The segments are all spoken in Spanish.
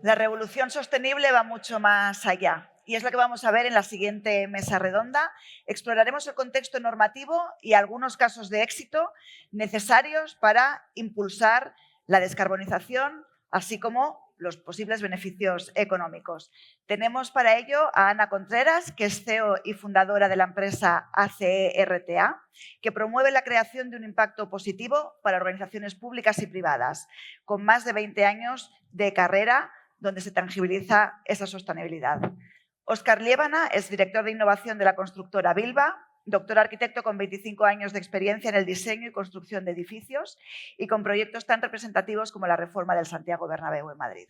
La revolución sostenible va mucho más allá y es lo que vamos a ver en la siguiente mesa redonda. Exploraremos el contexto normativo y algunos casos de éxito necesarios para impulsar la descarbonización, así como los posibles beneficios económicos. Tenemos para ello a Ana Contreras, que es CEO y fundadora de la empresa ACE-RTA, que promueve la creación de un impacto positivo para organizaciones públicas y privadas, con más de 20 años de carrera donde se tangibiliza esa sostenibilidad. Óscar Liébana es director de innovación de la constructora Bilba, doctor arquitecto con 25 años de experiencia en el diseño y construcción de edificios y con proyectos tan representativos como la reforma del Santiago Bernabéu en Madrid.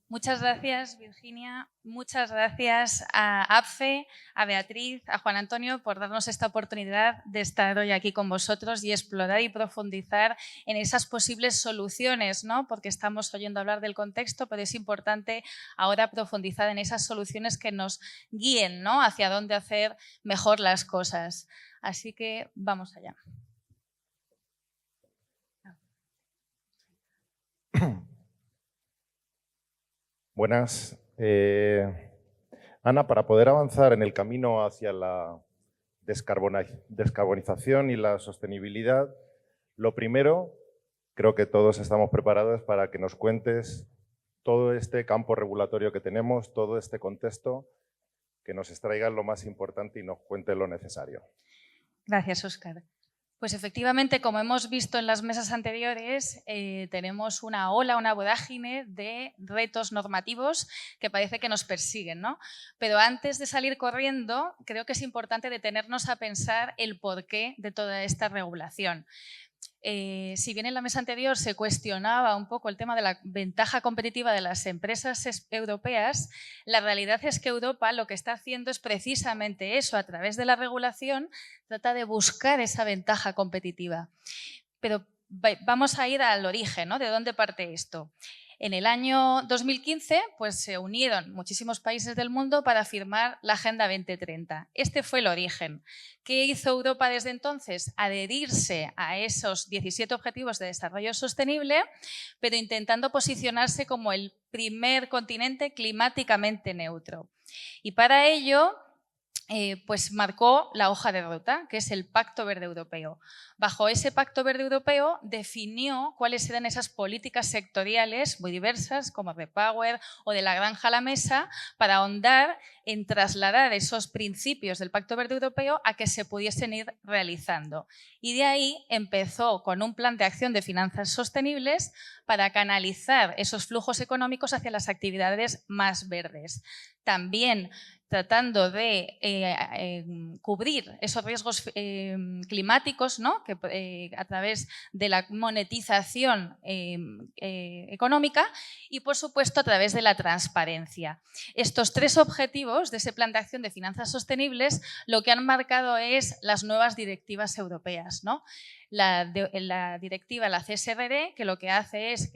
Muchas gracias, Virginia. Muchas gracias a APFE, a Beatriz, a Juan Antonio por darnos esta oportunidad de estar hoy aquí con vosotros y explorar y profundizar en esas posibles soluciones, ¿no? Porque estamos oyendo hablar del contexto, pero es importante ahora profundizar en esas soluciones que nos guíen, ¿no? Hacia dónde hacer mejor las cosas. Así que vamos allá. Buenas. Ana, para poder avanzar en el camino hacia la descarbonización y la sostenibilidad, lo primero, creo que todos estamos preparados para que nos cuentes todo este campo regulatorio que tenemos, todo este contexto, que nos extraiga lo más importante y nos cuente lo necesario. Gracias, Óscar. Pues efectivamente, como hemos visto en las mesas anteriores, tenemos una ola, una vorágine de retos normativos que parece que nos persiguen, ¿no? Pero antes de salir corriendo, creo que es importante detenernos a pensar el porqué de toda esta regulación. Si bien en la mesa anterior se cuestionaba un poco el tema de la ventaja competitiva de las empresas europeas, la realidad es que Europa lo que está haciendo es precisamente eso, a través de la regulación, trata de buscar esa ventaja competitiva. Pero vamos a ir al origen, ¿no? ¿De dónde parte esto? En el año 2015 pues, se unieron muchísimos países del mundo para firmar la Agenda 2030. Este fue el origen. ¿Qué hizo Europa desde entonces? Adherirse a esos 17 Objetivos de Desarrollo Sostenible, pero intentando posicionarse como el primer continente climáticamente neutro. Y para ello pues marcó la hoja de ruta, que es el Pacto Verde Europeo. Bajo ese Pacto Verde Europeo definió cuáles eran esas políticas sectoriales muy diversas, como REPower o de la granja a la mesa, para ahondar en trasladar esos principios del Pacto Verde Europeo a que se pudiesen ir realizando. Y de ahí empezó con un plan de acción de finanzas sostenibles para canalizar esos flujos económicos hacia las actividades más verdes. También tratando de cubrir esos riesgos climáticos, ¿no? Que, a través de la monetización económica y, por supuesto, a través de la transparencia. Estos tres objetivos de ese plan de acción de finanzas sostenibles lo que han marcado es las nuevas directivas europeas, ¿no? La directiva, la CSRD, que lo que hace es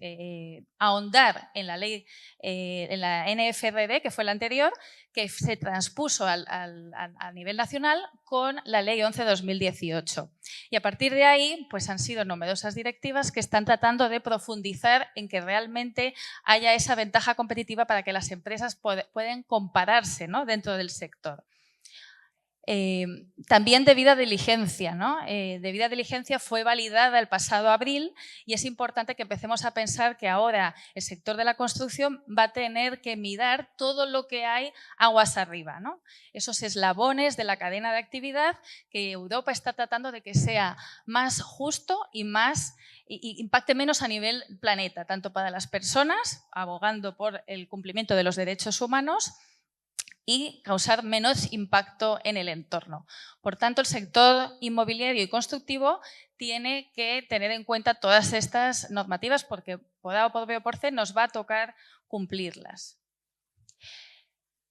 ahondar en la ley, en la NFRD, que fue la anterior, que se transpuso a nivel nacional con la Ley 11/2018. Y a partir de ahí pues han sido numerosas directivas que están tratando de profundizar en que realmente haya esa ventaja competitiva para que las empresas puedan compararse, ¿no? Dentro del sector. También debida diligencia, ¿no? Debida diligencia fue validada el pasado abril y es importante que empecemos a pensar que ahora el sector de la construcción va a tener que mirar todo lo que hay aguas arriba, ¿no? Esos eslabones de la cadena de actividad que Europa está tratando de que sea más justo y impacte menos a nivel planeta, tanto para las personas, abogando por el cumplimiento de los derechos humanos, y causar menos impacto en el entorno. Por tanto, el sector inmobiliario y constructivo tiene que tener en cuenta todas estas normativas porque por A o por B o por C nos va a tocar cumplirlas.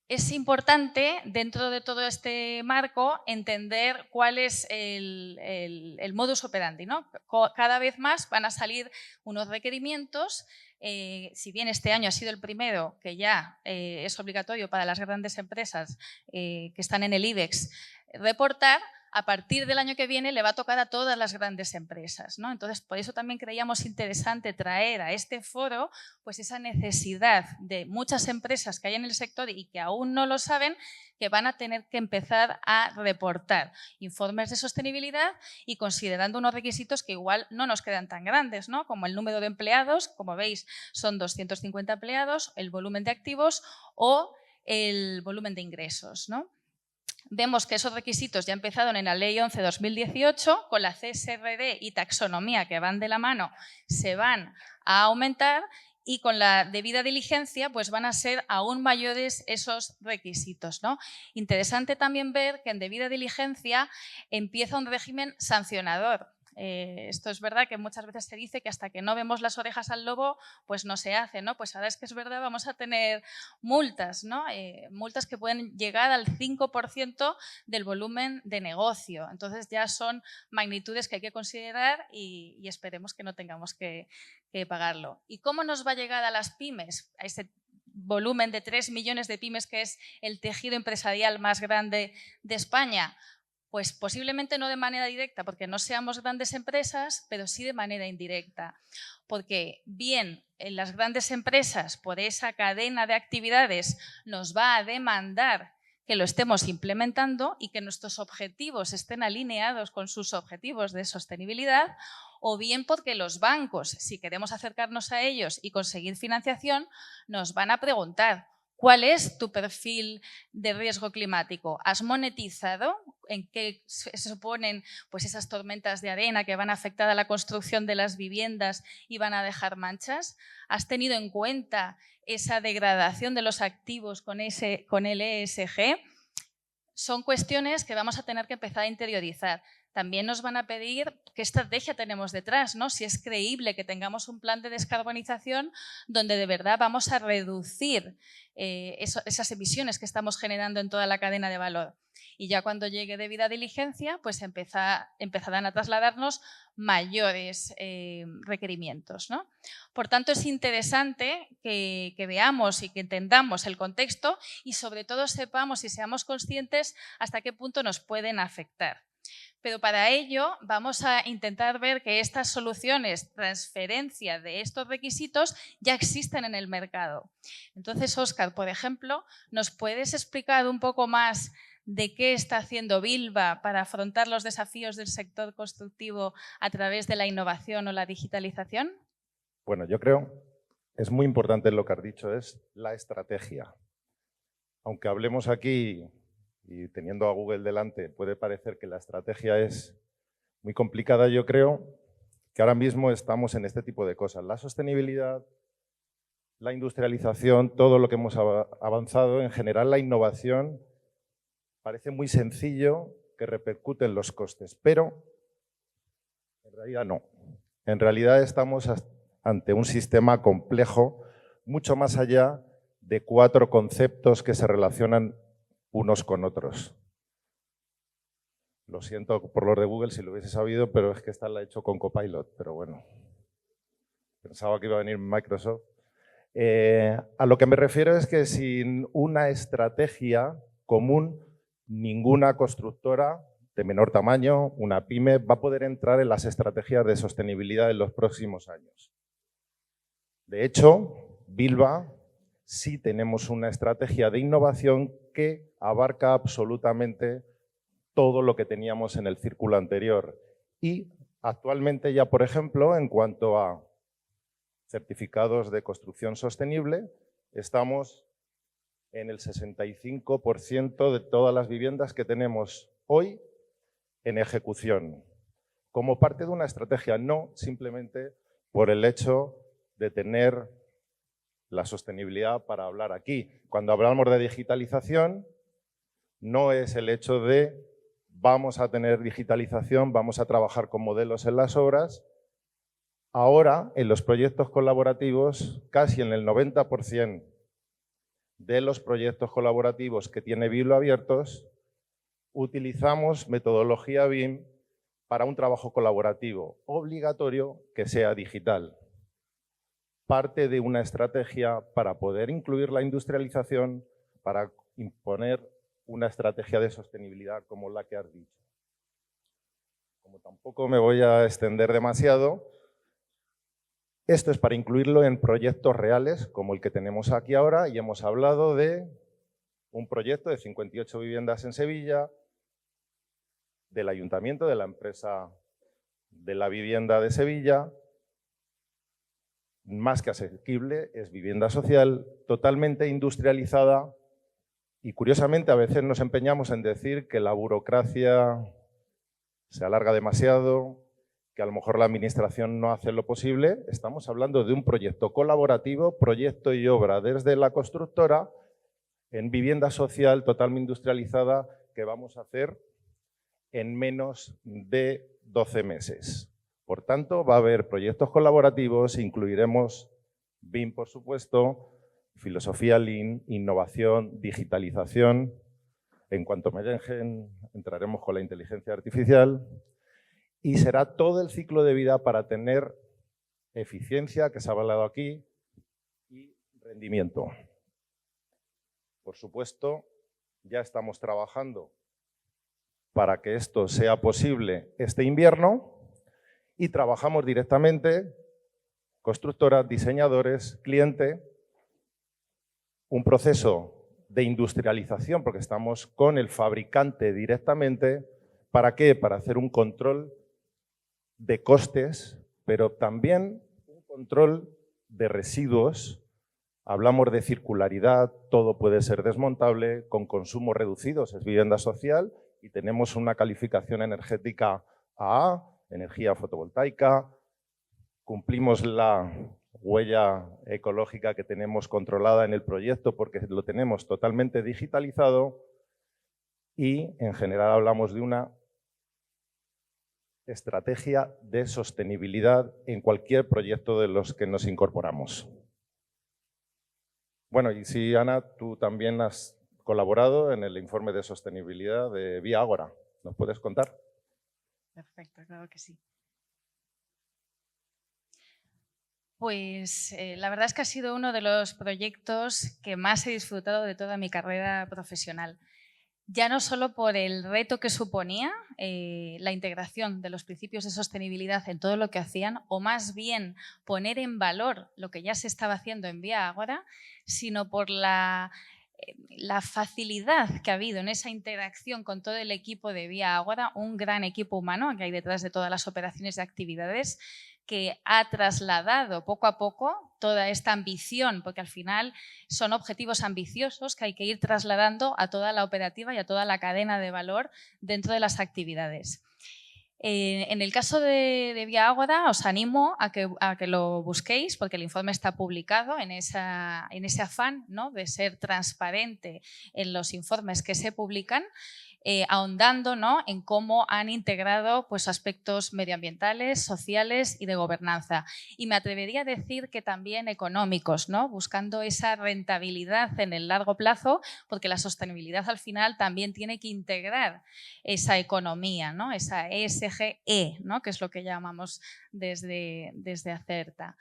Es importante, dentro de todo este marco, entender cuál es el modus operandi, ¿no? Cada vez más van a salir unos requerimientos si bien este año ha sido el primero que ya es obligatorio para las grandes empresas que están en el IBEX reportar, a partir del año que viene le va a tocar a todas las grandes empresas, ¿no? Entonces, por eso también creíamos interesante traer a este foro pues esa necesidad de muchas empresas que hay en el sector y que aún no lo saben, que van a tener que empezar a reportar informes de sostenibilidad y considerando unos requisitos que igual no nos quedan tan grandes, ¿no? Como el número de empleados, como veis, son 250 empleados, el volumen de activos o el volumen de ingresos, ¿no? Vemos que esos requisitos ya empezaron en la Ley 11/2018, con la CSRD y taxonomía que van de la mano se van a aumentar y con la debida diligencia pues van a ser aún mayores esos requisitos, ¿no? Interesante también ver que en debida diligencia empieza un régimen sancionador. Esto es verdad que muchas veces se dice que hasta que no vemos las orejas al lobo, pues no se hace, ¿no? Pues ahora es que es verdad, vamos a tener multas, ¿no? Multas que pueden llegar al 5% del volumen de negocio. Entonces ya son magnitudes que hay que considerar y esperemos que no tengamos que pagarlo. ¿Y cómo nos va a llegar a las pymes, a ese volumen de 3 millones de pymes que es el tejido empresarial más grande de España? Pues posiblemente no de manera directa, porque no seamos grandes empresas, pero sí de manera indirecta. Porque bien, en las grandes empresas, por esa cadena de actividades, nos va a demandar que lo estemos implementando y que nuestros objetivos estén alineados con sus objetivos de sostenibilidad, o bien porque los bancos, si queremos acercarnos a ellos y conseguir financiación, nos van a preguntar: ¿cuál es tu perfil de riesgo climático? ¿Has monetizado en qué se suponen pues esas tormentas de arena que van a afectar a la construcción de las viviendas y van a dejar manchas? ¿Has tenido en cuenta esa degradación de los activos con el ESG? Son cuestiones que vamos a tener que empezar a interiorizar. También nos van a pedir qué estrategia tenemos detrás, ¿no? Si es creíble que tengamos un plan de descarbonización donde de verdad vamos a reducir esas emisiones que estamos generando en toda la cadena de valor. Y ya cuando llegue debida diligencia, pues empezarán a trasladarnos mayores requerimientos, ¿no? Por tanto, es interesante que veamos y que entendamos el contexto y sobre todo sepamos y seamos conscientes hasta qué punto nos pueden afectar. Pero para ello vamos a intentar ver que estas soluciones, transferencia de estos requisitos, ya existen en el mercado. Entonces, Óscar, por ejemplo, ¿nos puedes explicar un poco más de qué está haciendo Bilba para afrontar los desafíos del sector constructivo a través de la innovación o la digitalización? Bueno, yo creo que es muy importante lo que has dicho, es la estrategia. Aunque hablemos aquí y teniendo a Google delante, puede parecer que la estrategia es muy complicada. Yo creo que ahora mismo estamos en este tipo de cosas. La sostenibilidad, la industrialización, todo lo que hemos avanzado, en general la innovación, parece muy sencillo que repercute en los costes, pero en realidad no. En realidad estamos ante un sistema complejo, mucho más allá de 4 conceptos que se relacionan unos con otros. Lo siento por los de Google si lo hubiese sabido, pero es que esta la he hecho con Copilot, pero bueno. Pensaba que iba a venir Microsoft. A lo que me refiero es que sin una estrategia común, ninguna constructora de menor tamaño, una pyme, va a poder entrar en las estrategias de sostenibilidad en los próximos años. De hecho, Bilba sí tenemos una estrategia de innovación que abarca absolutamente todo lo que teníamos en el círculo anterior. Y actualmente ya, por ejemplo, en cuanto a certificados de construcción sostenible, estamos en el 65% de todas las viviendas que tenemos hoy en ejecución, como parte de una estrategia, no simplemente por el hecho de tener la sostenibilidad para hablar aquí. Cuando hablamos de digitalización, no es el hecho de vamos a tener digitalización, vamos a trabajar con modelos en las obras. Ahora, en los proyectos colaborativos, casi en el 90% de los proyectos colaborativos que tiene Bilba abiertos, utilizamos metodología BIM para un trabajo colaborativo obligatorio que sea digital. parte de una estrategia para poder incluir la industrialización, para imponer una estrategia de sostenibilidad como la que has dicho. Como tampoco me voy a extender demasiado, esto es para incluirlo en proyectos reales como el que tenemos aquí ahora, y hemos hablado de un proyecto de 58 viviendas en Sevilla, del Ayuntamiento, de la empresa de la vivienda de Sevilla, más que asequible, es vivienda social, totalmente industrializada, y curiosamente a veces nos empeñamos en decir que la burocracia se alarga demasiado, que a lo mejor la administración no hace lo posible. Estamos hablando de un proyecto colaborativo, proyecto y obra desde la constructora, en vivienda social totalmente industrializada, que vamos a hacer en menos de 12 meses. Por tanto, va a haber proyectos colaborativos, incluiremos BIM, por supuesto, filosofía Lean, innovación, digitalización. En cuanto me dejen, entraremos con la inteligencia artificial. Y será todo el ciclo de vida para tener eficiencia, que se ha hablado aquí, y rendimiento. Por supuesto, ya estamos trabajando para que esto sea posible este invierno y trabajamos directamente, constructoras, diseñadores, cliente, un proceso de industrialización, porque estamos con el fabricante directamente. ¿Para qué? Para hacer un control de costes, pero también un control de residuos. Hablamos de circularidad, todo puede ser desmontable, con consumos reducidos, es vivienda social, y tenemos una calificación energética AA, energía fotovoltaica, cumplimos la huella ecológica que tenemos controlada en el proyecto porque lo tenemos totalmente digitalizado, y en general hablamos de una estrategia de sostenibilidad en cualquier proyecto de los que nos incorporamos. Bueno, y si, Ana, tú también has colaborado en el informe de sostenibilidad de Vía Ágora, ¿nos puedes contar? Perfecto, claro que sí. Pues la verdad es que ha sido uno de los proyectos que más he disfrutado de toda mi carrera profesional. Ya no solo por el reto que suponía la integración de los principios de sostenibilidad en todo lo que hacían, o más bien poner en valor lo que ya se estaba haciendo en Vía Ágora, sino por la facilidad que ha habido en esa interacción con todo el equipo de Vía Ágora, un gran equipo humano que hay detrás de todas las operaciones y actividades, que ha trasladado poco a poco toda esta ambición, porque al final son objetivos ambiciosos que hay que ir trasladando a toda la operativa y a toda la cadena de valor dentro de las actividades. En el caso de Vía Ágora, os animo a que lo busquéis, porque el informe está publicado en ese afán, ¿no?, de ser transparente en los informes que se publican, ahondando, ¿no?, en cómo han integrado pues, aspectos medioambientales, sociales y de gobernanza. Y me atrevería a decir que también económicos, ¿no?, buscando esa rentabilidad en el largo plazo, porque la sostenibilidad al final también tiene que integrar esa economía, ¿no?, esa ESG-E, ¿no?, que es lo que llamamos desde Acerta.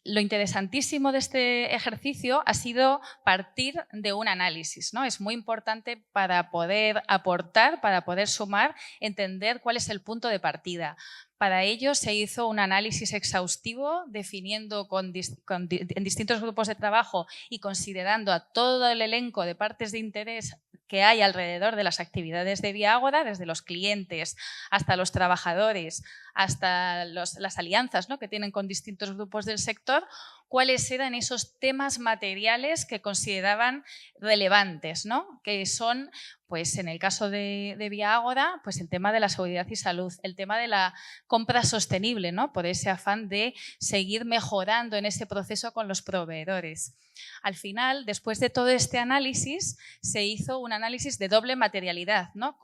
Lo interesantísimo de este ejercicio ha sido partir de un análisis, ¿no? Es muy importante para poder aportar, para poder sumar, entender cuál es el punto de partida. Para ello se hizo un análisis exhaustivo definiendo en distintos grupos de trabajo y considerando a todo el elenco de partes de interés que hay alrededor de las actividades de Vía Ágora, desde los clientes hasta los trabajadores, hasta las alianzas, ¿no?, que tienen con distintos grupos del sector, cuáles eran esos temas materiales que consideraban relevantes, ¿no?, que son, pues en el caso de Vía Ágora, pues el tema de la seguridad y salud, el tema de la compra sostenible, ¿no?, por ese afán de seguir mejorando en ese proceso con los proveedores. Al final, después de todo este análisis, se hizo un análisis de doble materialidad, ¿no?,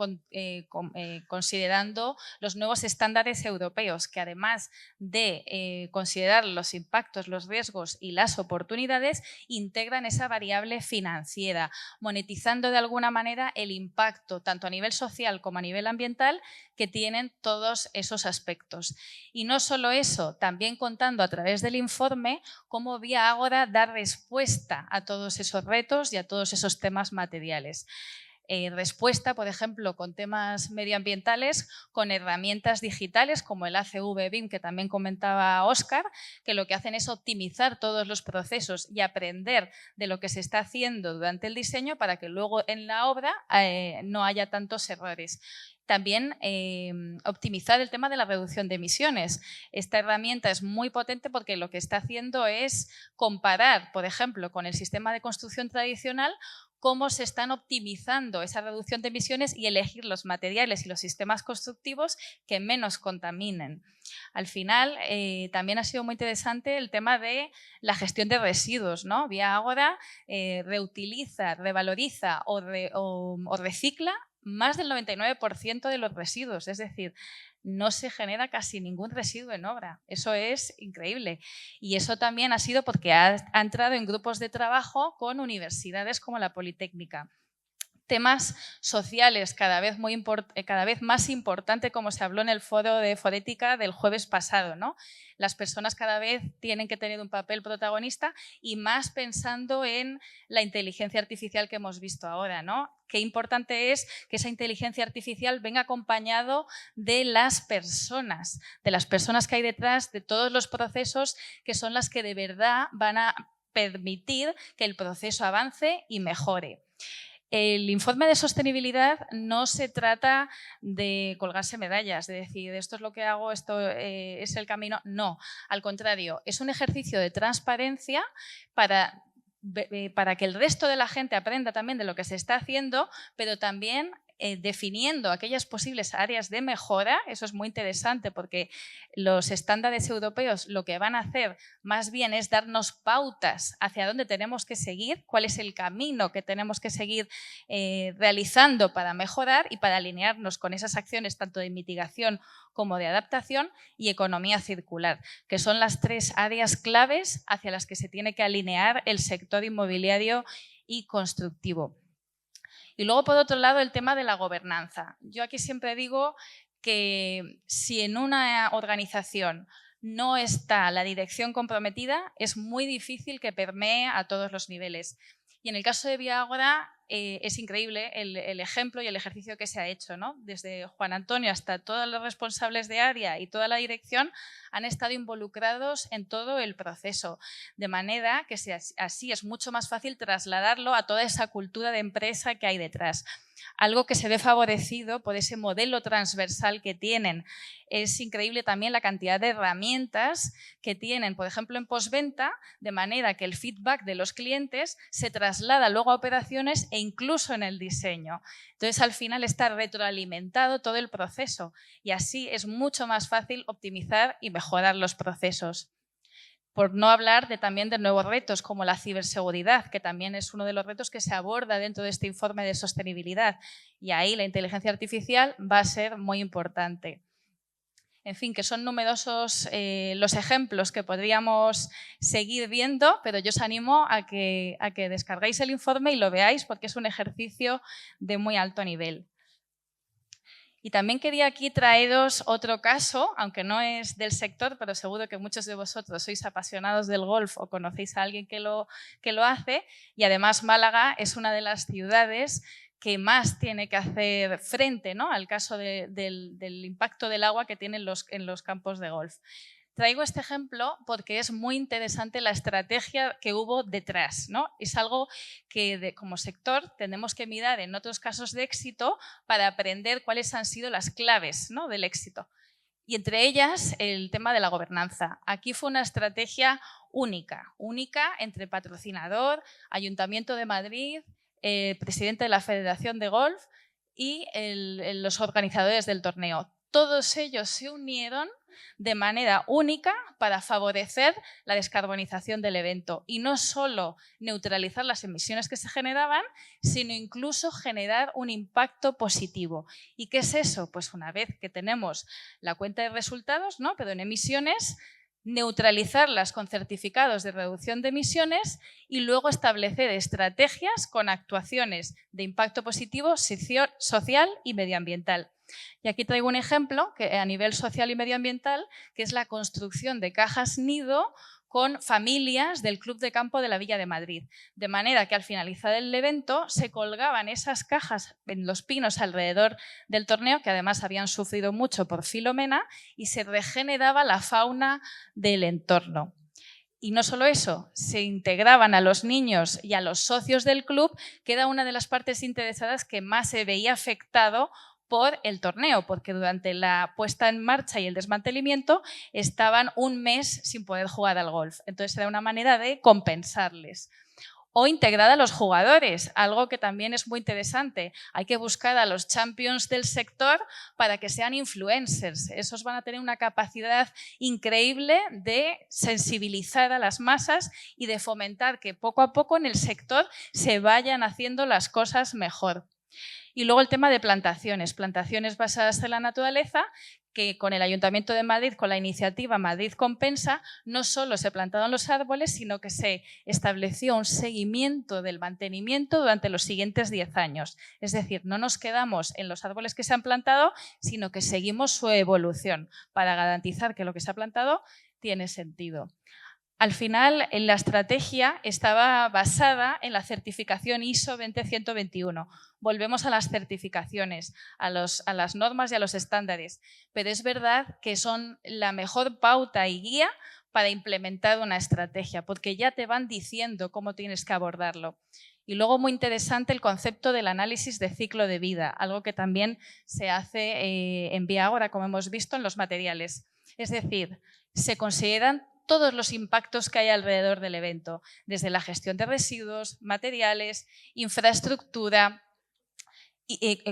considerando los nuevos estándares europeos, que además de considerar los impactos, los riesgos riesgos y las oportunidades, integran esa variable financiera, monetizando de alguna manera el impacto, tanto a nivel social como a nivel ambiental, que tienen todos esos aspectos. Y no solo eso, también contando a través del informe cómo Vía Ágora da respuesta a todos esos retos y a todos esos temas materiales. Respuesta, por ejemplo, con temas medioambientales, con herramientas digitales como el ACV BIM, que también comentaba Óscar, que lo que hacen es optimizar todos los procesos y aprender de lo que se está haciendo durante el diseño para que luego en la obra no haya tantos errores. También optimizar el tema de la reducción de emisiones. Esta herramienta es muy potente porque lo que está haciendo es comparar, por ejemplo, con el sistema de construcción tradicional, cómo se están optimizando esa reducción de emisiones y elegir los materiales y los sistemas constructivos que menos contaminen. Al final, también ha sido muy interesante el tema de la gestión de residuos, ¿no? Vía Ágora reutiliza, revaloriza o recicla más del 99% de los residuos, es decir, no se genera casi ningún residuo en obra. Eso es increíble. Y eso también ha sido porque ha entrado en grupos de trabajo con universidades como la Politécnica. Temas sociales cada vez más importante, como se habló en el foro de forética del jueves pasado, ¿no? Las personas cada vez tienen que tener un papel protagonista y más pensando en la inteligencia artificial que hemos visto ahora, ¿no? Qué importante es que esa inteligencia artificial venga acompañado de las personas que hay detrás, de todos los procesos que son las que de verdad van a permitir que el proceso avance y mejore. El informe de sostenibilidad no se trata de colgarse medallas, de decir esto es lo que hago, esto es el camino. No, al contrario, es un ejercicio de transparencia para que el resto de la gente aprenda también de lo que se está haciendo, pero también definiendo aquellas posibles áreas de mejora. Eso es muy interesante porque los estándares europeos lo que van a hacer más bien es darnos pautas hacia dónde tenemos que seguir, cuál es el camino que tenemos que seguir realizando para mejorar y para alinearnos con esas acciones tanto de mitigación como de adaptación y economía circular, que son las 3 áreas claves hacia las que se tiene que alinear el sector inmobiliario y constructivo. Y luego, por otro lado, el tema de la gobernanza. Yo aquí siempre digo que si en una organización no está la dirección comprometida, es muy difícil que permee a todos los niveles. Y en el caso de Vía Ágora es increíble el ejemplo y el ejercicio que se ha hecho, ¿no? Desde Juan Antonio hasta todos los responsables de área y toda la dirección han estado involucrados en todo el proceso, de manera que así es mucho más fácil trasladarlo a toda esa cultura de empresa que hay detrás. Algo que se ve favorecido por ese modelo transversal que tienen. Es increíble también la cantidad de herramientas que tienen, por ejemplo, en postventa, de manera que el feedback de los clientes se traslada luego a operaciones e incluso en el diseño. Entonces, al final está retroalimentado todo el proceso y así es mucho más fácil optimizar y mejorar los procesos. Por no hablar también de nuevos retos como la ciberseguridad, que también es uno de los retos que se aborda dentro de este informe de sostenibilidad. Y ahí la inteligencia artificial va a ser muy importante. En fin, que son numerosos los ejemplos que podríamos seguir viendo, pero yo os animo a que descarguéis el informe y lo veáis porque es un ejercicio de muy alto nivel. Y también quería aquí traeros otro caso, aunque no es del sector, pero seguro que muchos de vosotros sois apasionados del golf o conocéis a alguien que lo hace. Y además Málaga es una de las ciudades que más tiene que hacer frente, ¿no?, al caso del impacto del agua que tienen en los campos de golf. Traigo este ejemplo porque es muy interesante la estrategia que hubo detrás, ¿no? Es algo que como sector tenemos que mirar en otros casos de éxito para aprender cuáles han sido las claves, ¿no?, del éxito. Y entre ellas el tema de la gobernanza. Aquí fue una estrategia única entre patrocinador, Ayuntamiento de Madrid, presidente de la Federación de Golf y los organizadores del torneo. Todos ellos se unieron de manera única para favorecer la descarbonización del evento y no solo neutralizar las emisiones que se generaban, sino incluso generar un impacto positivo. ¿Y qué es eso? Pues una vez que tenemos la cuenta de resultados, ¿no?, pero en emisiones, neutralizarlas con certificados de reducción de emisiones y luego establecer estrategias con actuaciones de impacto positivo social y medioambiental. Y aquí traigo un ejemplo que a nivel social y medioambiental, que es la construcción de cajas nido con familias del Club de Campo de la Villa de Madrid. De manera que al finalizar el evento se colgaban esas cajas en los pinos alrededor del torneo, que además habían sufrido mucho por Filomena, y se regeneraba la fauna del entorno. Y no solo eso, se integraban a los niños y a los socios del club, que era una de las partes interesadas que más se veía afectado por el torneo, porque durante la puesta en marcha y el desmantelamiento estaban un mes sin poder jugar al golf. Entonces era una manera de compensarles. O integrar a los jugadores, algo que también es muy interesante. Hay que buscar a los champions del sector para que sean influencers. Esos van a tener una capacidad increíble de sensibilizar a las masas y de fomentar que poco a poco en el sector se vayan haciendo las cosas mejor. Y luego el tema de plantaciones basadas en la naturaleza, que con el Ayuntamiento de Madrid, con la iniciativa Madrid Compensa, no solo se plantaron los árboles, sino que se estableció un seguimiento del mantenimiento durante los siguientes 10 años. Es decir, no nos quedamos en los árboles que se han plantado, sino que seguimos su evolución para garantizar que lo que se ha plantado tiene sentido. Al final, la estrategia estaba basada en la certificación ISO 20121. Volvemos a las certificaciones, a las normas y a los estándares, pero es verdad que son la mejor pauta y guía para implementar una estrategia, porque ya te van diciendo cómo tienes que abordarlo. Y luego, muy interesante, el concepto del análisis de ciclo de vida, algo que también se hace en Viagora, como hemos visto en los materiales. Es decir, se consideran todos los impactos que hay alrededor del evento, desde la gestión de residuos, materiales, infraestructura,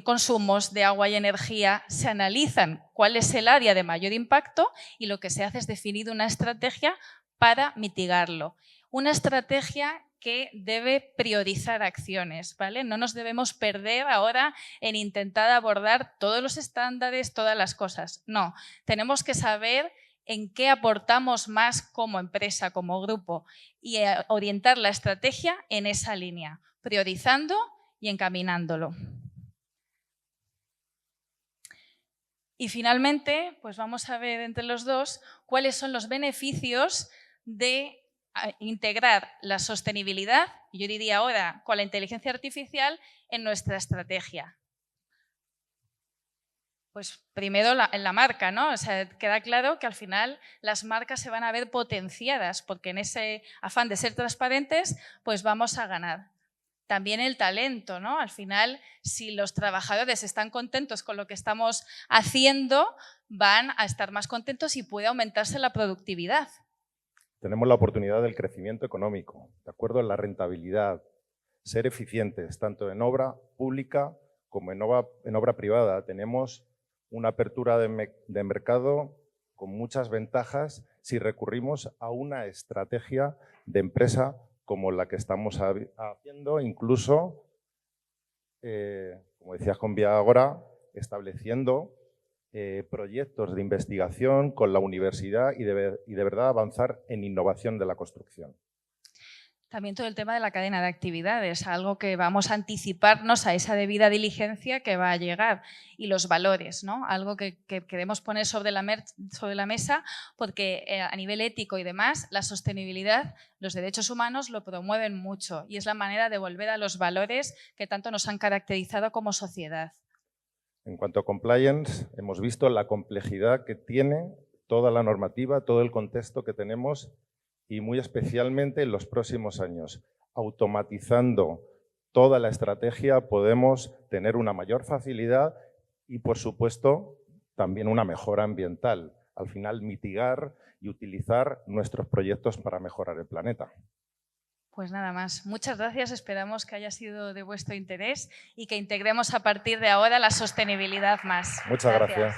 consumos de agua y energía, se analizan cuál es el área de mayor impacto y lo que se hace es definir una estrategia para mitigarlo. Una estrategia que debe priorizar acciones, ¿vale? No nos debemos perder ahora en intentar abordar todos los estándares, todas las cosas. No, tenemos que saber en qué aportamos más como empresa, como grupo, y orientar la estrategia en esa línea, priorizando y encaminándolo. Y finalmente, pues vamos a ver entre los dos cuáles son los beneficios de integrar la sostenibilidad, y yo diría ahora con la inteligencia artificial, en nuestra estrategia. Pues primero en la marca, ¿no? O sea, queda claro que al final las marcas se van a ver potenciadas porque en ese afán de ser transparentes, pues vamos a ganar. También el talento, ¿no? Al final, si los trabajadores están contentos con lo que estamos haciendo, van a estar más contentos y puede aumentarse la productividad. Tenemos la oportunidad del crecimiento económico, ¿de acuerdo? En la rentabilidad, ser eficientes, tanto en obra pública como en obra privada. Tenemos una apertura de mercado con muchas ventajas si recurrimos a una estrategia de empresa como la que estamos haciendo, incluso, como decías con Viagora, estableciendo proyectos de investigación con la universidad y de verdad avanzar en innovación de la construcción. También todo el tema de la cadena de actividades, algo que vamos a anticiparnos a esa debida diligencia que va a llegar, y los valores, ¿no? Algo que queremos poner sobre la mesa porque a nivel ético y demás, la sostenibilidad, los derechos humanos lo promueven mucho y es la manera de volver a los valores que tanto nos han caracterizado como sociedad. En cuanto a compliance, hemos visto la complejidad que tiene toda la normativa, todo el contexto que tenemos y muy especialmente en los próximos años. Automatizando toda la estrategia podemos tener una mayor facilidad y, por supuesto, también una mejora ambiental. Al final, mitigar y utilizar nuestros proyectos para mejorar el planeta. Pues nada más. Muchas gracias. Esperamos que haya sido de vuestro interés y que integremos a partir de ahora la sostenibilidad más. Muchas gracias.